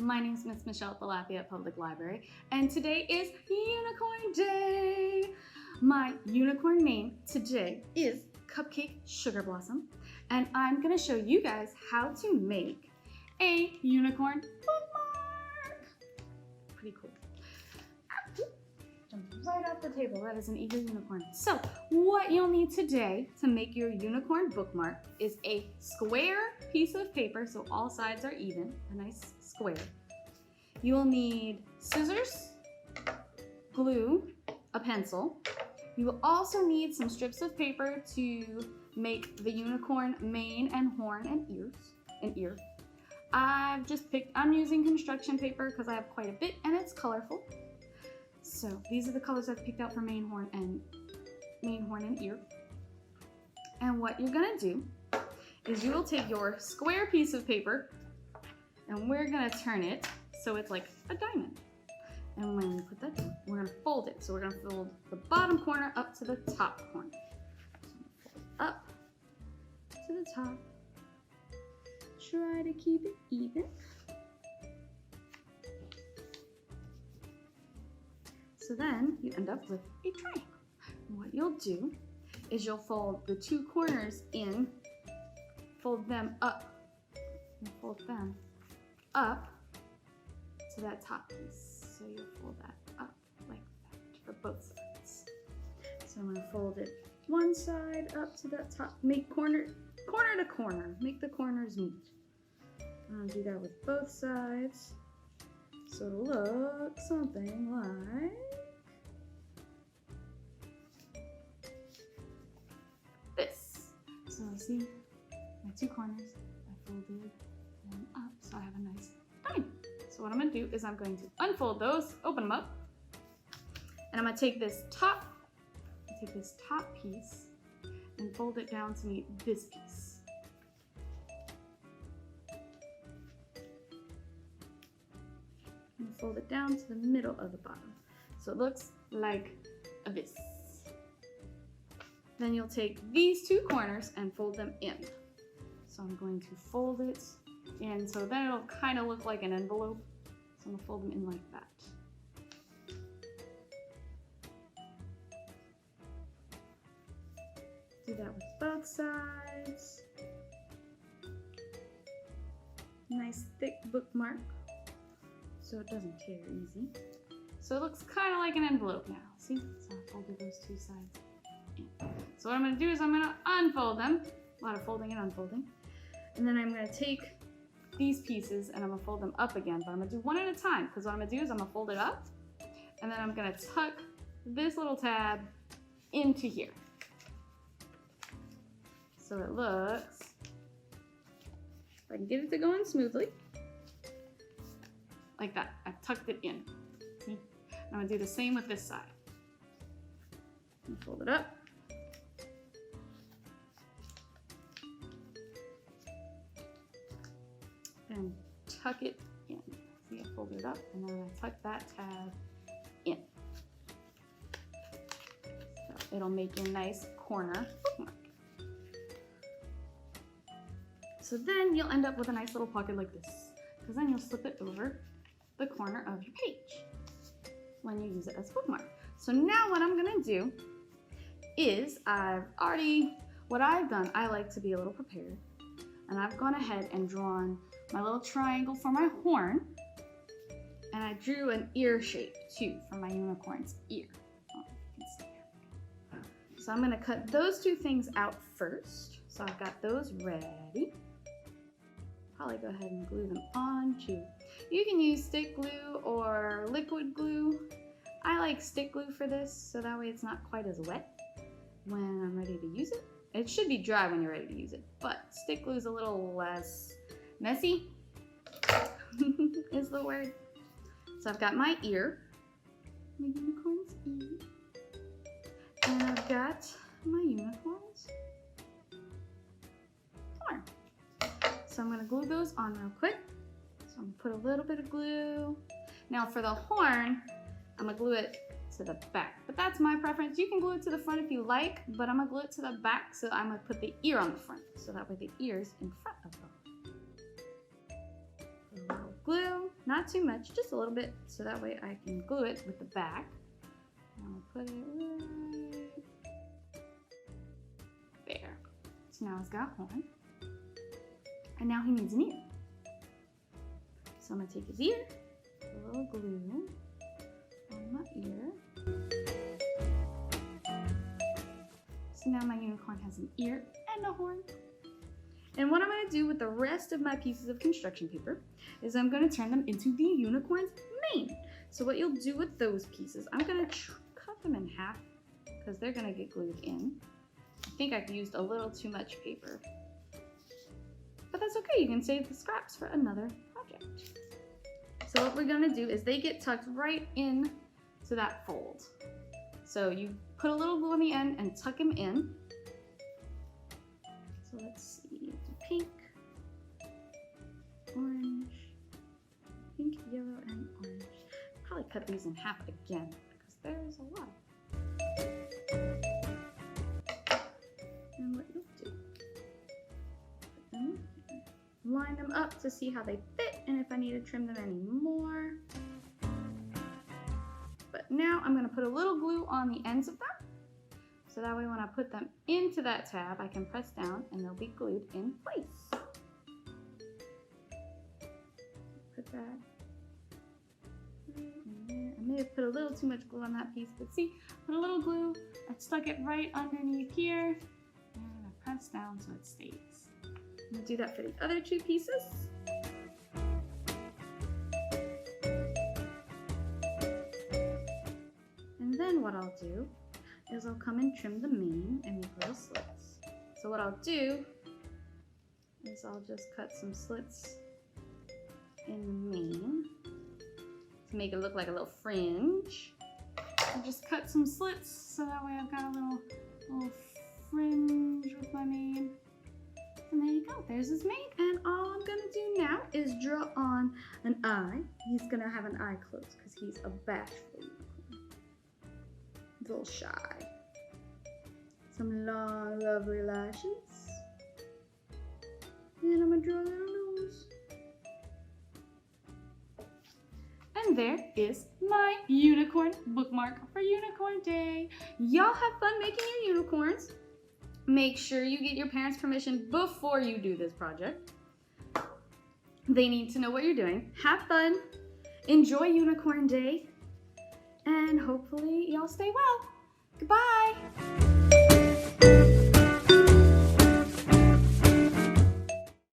My name is Miss Michelle at the Lafayette Public Library, and today is Unicorn Day. My unicorn name today is Cupcake Sugar Blossom, and I'm going to show you guys how to make a unicorn bookmark. Pretty cool. Jumped right off the table. That is an eager unicorn. So what you'll need today to make your unicorn bookmark is a square piece of paper, so all sides are even, a nice square. You will need scissors, glue, a pencil. You will also need some strips of paper to make the unicorn mane and horn and ear. I'm using construction paper because I have quite a bit and it's colorful. So these are the colors I've picked out for mane, horn, and ear. And what you're gonna do is you will take your square piece of paper and we're gonna turn it so it's like a diamond. And when we put that down, we're gonna fold it. So we're gonna fold the bottom corner up to the top corner. So fold up to the top. Try to keep it even. So then you end up with a triangle. And what you'll do is you'll fold the two corners in, fold them up, and fold them up to that top piece. So you'll fold that up like that for both sides. So I'm gonna fold it one side up to that top, make corner to corner, make the corners meet. I'm gonna do that with both sides. So it'll look something like this. So see, my two corners, I folded them up so I have a nice diamond. So what I'm gonna do is I'm going to unfold those, open them up, and I'm gonna take this top piece and fold it down to meet this piece. And fold it down to the middle of the bottom. So it looks like this. Then you'll take these two corners and fold them in. So I'm going to fold it in, so then it'll kind of look like an envelope. So I'm gonna fold them in like that. Do that with both sides. Nice thick bookmark, so it doesn't tear easy. So it looks kind of like an envelope now, see? So I folded those two sides in. So what I'm gonna do is I'm gonna unfold them, a lot of folding and unfolding, and then I'm gonna take these pieces and I'm gonna fold them up again, but I'm gonna do one at a time, because what I'm gonna do is I'm gonna fold it up, and then I'm gonna tuck this little tab into here. So it looks, if I can get it to go in smoothly, like that. I've tucked it in. See? I'm gonna do the same with this side. Fold it up. And tuck it in. See, I fold it up and then I tuck that tab in. So it'll make a nice corner bookmark. So then you'll end up with a nice little pocket like this, because then you'll slip it over the corner of your page when you use it as a bookmark. So now what I'm gonna do is what I've done, I like to be a little prepared, and I've gone ahead and drawn my little triangle for my horn, and I drew an ear shape too for my unicorn's ear. Oh, you can see there. So I'm gonna cut those two things out first. So I've got those ready. Probably go ahead and glue them on too. You can use stick glue or liquid glue. I like stick glue for this, so that way it's not quite as wet when I'm ready to use it. It should be dry when you're ready to use it, but stick glue is a little less messy, is the word. So I've got my ear, my unicorn's ear, and I've got my unicorn's horn. So I'm gonna glue those on real quick. So I'm gonna put a little bit of glue. Now for the horn, I'm gonna glue it to the back, but that's my preference. You can glue it to the front if you like, but I'm gonna glue it to the back, so I'm gonna put the ear on the front, so that way the ear's in front of them. A little glue. Not too much, just a little bit, so that way I can glue it with the back. I'll put it right there. So now he's got a horn. And now he needs an ear. So I'm gonna take his ear, put a little glue on my ear. So now my unicorn has an ear and a horn. And what I'm gonna do with the rest of my pieces of construction paper is I'm gonna turn them into the unicorn's mane. So what you'll do with those pieces, I'm gonna cut them in half because they're gonna get glued in. I think I've used a little too much paper, but that's okay. You can save the scraps for another project. So what we're gonna do is they get tucked right in to that fold. So you put a little glue on the end and tuck them in. So let's see, pink, orange, pink, yellow, and orange. Probably cut these in half again because there's a lot. And what you'll do, put them, line them up to see how they fit and if I need to trim them any more. But now I'm gonna put a little glue on the ends of them. So that way when I put them into that tab, I can press down and they'll be glued in place. Put that right in there. I may have put a little too much glue on that piece, but see, put a little glue, I stuck it right underneath here, and I press down so it stays. I'm gonna do that for the other two pieces. And then what I'll do is I'll come and trim the mane and make little slits. So what I'll do is I'll just cut some slits in the mane to make it look like a little fringe. I'll just cut some slits so that way I've got a little fringe with my mane. And there you go, there's his mane. And all I'm gonna do now is draw on an eye. He's gonna have an eye closed because he's a bashful unicorn. He's a little shy. Some long, lovely lashes. And I'm gonna draw a little nose. And there is my unicorn bookmark for Unicorn Day. Y'all have fun making your unicorns. Make sure you get your parents' permission before you do this project. They need to know what you're doing. Have fun, enjoy Unicorn Day, and hopefully y'all stay well. Goodbye.